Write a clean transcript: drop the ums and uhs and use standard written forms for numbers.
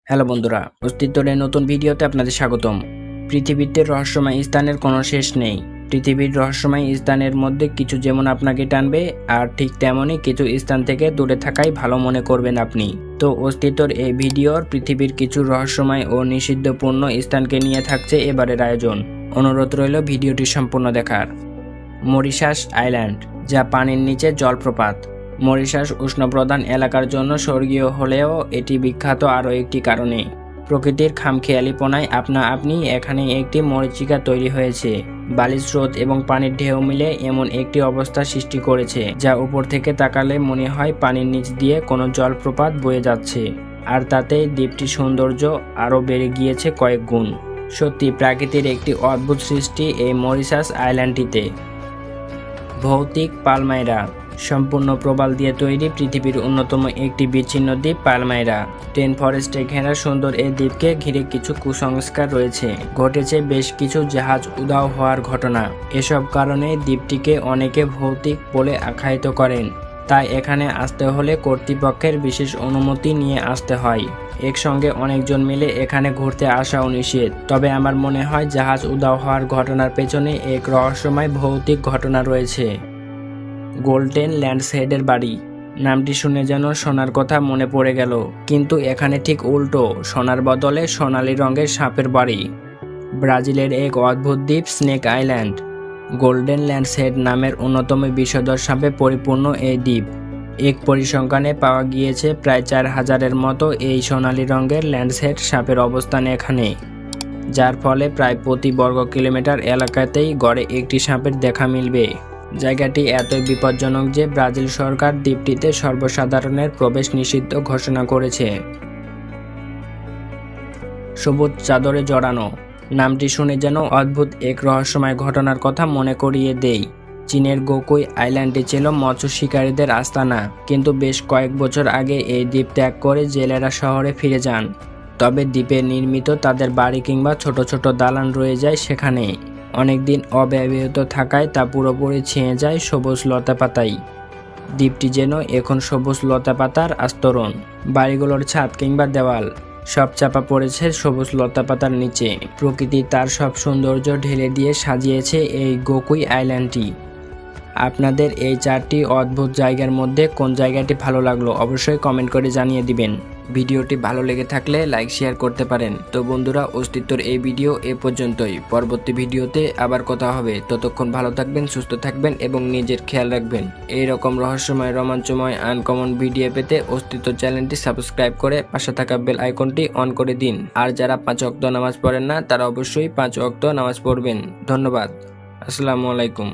Hello বন্ধুরা, অস্তিত্বের নতুন ভিডিওতে আপনাদের স্বাগতম। পৃথিবীতে রহস্যময় স্থানের কোনো শেষ নেই। পৃথিবীর রহস্যময় স্থানের মধ্যে কিছু যেমন আপনাকে টানবে, আর ঠিক তেমনই কিছু স্থান থেকে দূরে থাকাই ভালো মনে করবেন আপনি। তো অস্তিত্বর এই ভিডিওর পৃথিবীর কিছু রহস্যময় ও নিষিদ্ধপূর্ণ স্থানকে নিয়ে থাকছে এবারের আয়োজন। অনুরোধ রইল ভিডিওটি সম্পূর্ণ দেখার। মরিশাস আইল্যান্ড, যা পানির নিচে জলপ্রপাত। মরিশাস উষ্ণপ্রধান এলাকার জন্য স্বর্গীয় হলেও এটি বিখ্যাত আরও একটি কারণে। প্রকৃতির খামখেয়ালিপনায় আপনি এখানে একটি মরীচিকা তৈরি হয়েছে। বালির স্রোত এবং পানির ঢেউ মিলে এমন একটি অবস্থা সৃষ্টি করেছে যা উপর থেকে তাকালে মনে হয় পানির নিচ দিয়ে কোনো জলপ্রপাত বয়ে যাচ্ছে। আর তাতে দ্বীপটির সৌন্দর্য আরও বেড়ে গিয়েছে কয়েক গুণ। সত্যি প্রকৃতির একটি অদ্ভুত সৃষ্টি এই মরিশাস আইল্যান্ডটিতে। ভৌতিক পালমাইরা, সম্পূর্ণ প্রবাল দিয়ে তৈরি পৃথিবীর অন্যতম একটি বিচ্ছিন্ন দ্বীপ পালমাইরা। টেন ফরেস্টে ঘেরা সুন্দর এই দ্বীপকে ঘিরে কিছু কুসংস্কার রয়েছে। ঘটেছে বেশ কিছু জাহাজ উধাও হওয়ার ঘটনা। এসব কারণে দ্বীপটিকে অনেকে ভৌতিক বলে আখ্যায়িত করেন। তাই এখানে আসতে হলে কর্তৃপক্ষের বিশেষ অনুমতি নিয়ে আসতে হয়। একসঙ্গে অনেকজন মিলে এখানে ঘুরতে আসাও নিষেধ। তবে আমার মনে হয় জাহাজ উধাও হওয়ার ঘটনার পেছনে এক রহস্যময় ভৌতিক ঘটনা রয়েছে। গোল্ডেন ল্যান্ডসহেডের বাড়ি, নামটি শুনে যেন সোনার কথা মনে পড়ে গেল, কিন্তু এখানে ঠিক উল্টো, সোনার বদলে সোনালি রঙের সাপের বাড়ি। ব্রাজিলের এক অদ্ভুত দ্বীপ স্নেক আইল্যান্ড। গোল্ডেন ল্যান্ডসহেড নামের অন্যতম বিষধর সাপে পরিপূর্ণ এই দ্বীপ। এক পরিসংখ্যানে পাওয়া গিয়েছে প্রায় 4000-এর মতো এই সোনালি রঙের ল্যান্ডসহেড সাপের অবস্থান এখানে, যার ফলে প্রায় প্রতি বর্গ কিলোমিটার এলাকাতেই গড়ে একটি সাপের দেখা মিলবে। জায়গাটি এতই বিপজ্জনক যে ব্রাজিল সরকার দ্বীপটিতে সর্বসাধারণের প্রবেশ নিষিদ্ধ ঘোষণা করেছে। সবুজ চাদরে জড়ানো, নামটি শুনে যেন অদ্ভুত এক রহস্যময় ঘটনার কথা মনে করিয়ে দেয়। চীনের গোকুই আইল্যান্ডে ছিল মৎস্য শিকারীদের আস্তানা, কিন্তু বেশ কয়েক বছর আগে এই দ্বীপ ত্যাগ করে জেলেরা শহরে ফিরে যান। তবে দ্বীপে নির্মিত তাদের বাড়ি কিংবা ছোট ছোট দালান রয়ে যায় সেখানে। অনেকদিন অব্যবহৃত থাকায় তা পুরোপুরি ছেয়ে যায় সবুজ লতাপাতায়। দ্বীপটি যেন এখন সবুজ লতাপাতার আস্তরণ। বাড়িগুলোর ছাদ কিংবা দেওয়াল সব চাপা পড়েছে সবুজ লতাপাতার নিচে। প্রকৃতি তার সব সৌন্দর্য ঢেলে দিয়ে সাজিয়েছে এই গোকুই আইল্যান্ডটি। আপনাদের এই 4টি অদ্ভুত জায়গার মধ্যে কোন জায়গাটি ভালো লাগলো অবশ্যই কমেন্ট করে জানিয়ে দিবেন। ভিডিওটি ভালো লেগে থাকলে লাইক শেয়ার করতে পারেন। তো বন্ধুরা, অস্তিত্বর এই ভিডিও এ পর্যন্তই। পরবর্তী ভিডিওতে আবার কথা হবে। ততক্ষণ ভালো থাকবেন, সুস্থ থাকবেন এবং নিজের খেয়াল রাখবেন। এই রকম রহস্যময়, রোমাঞ্চময়, আনকমন ভিডিও পেতে অস্তিত্ব চ্যানেলটি সাবস্ক্রাইব করে পাশে থাকা বেল আইকনটি অন করে দিন। আর যারা 5 ওয়াক্ত নামাজ পড়েন না তারা অবশ্যই 5 ওয়াক্ত নামাজ পড়বেন। ধন্যবাদ। আসসালামু আলাইকুম।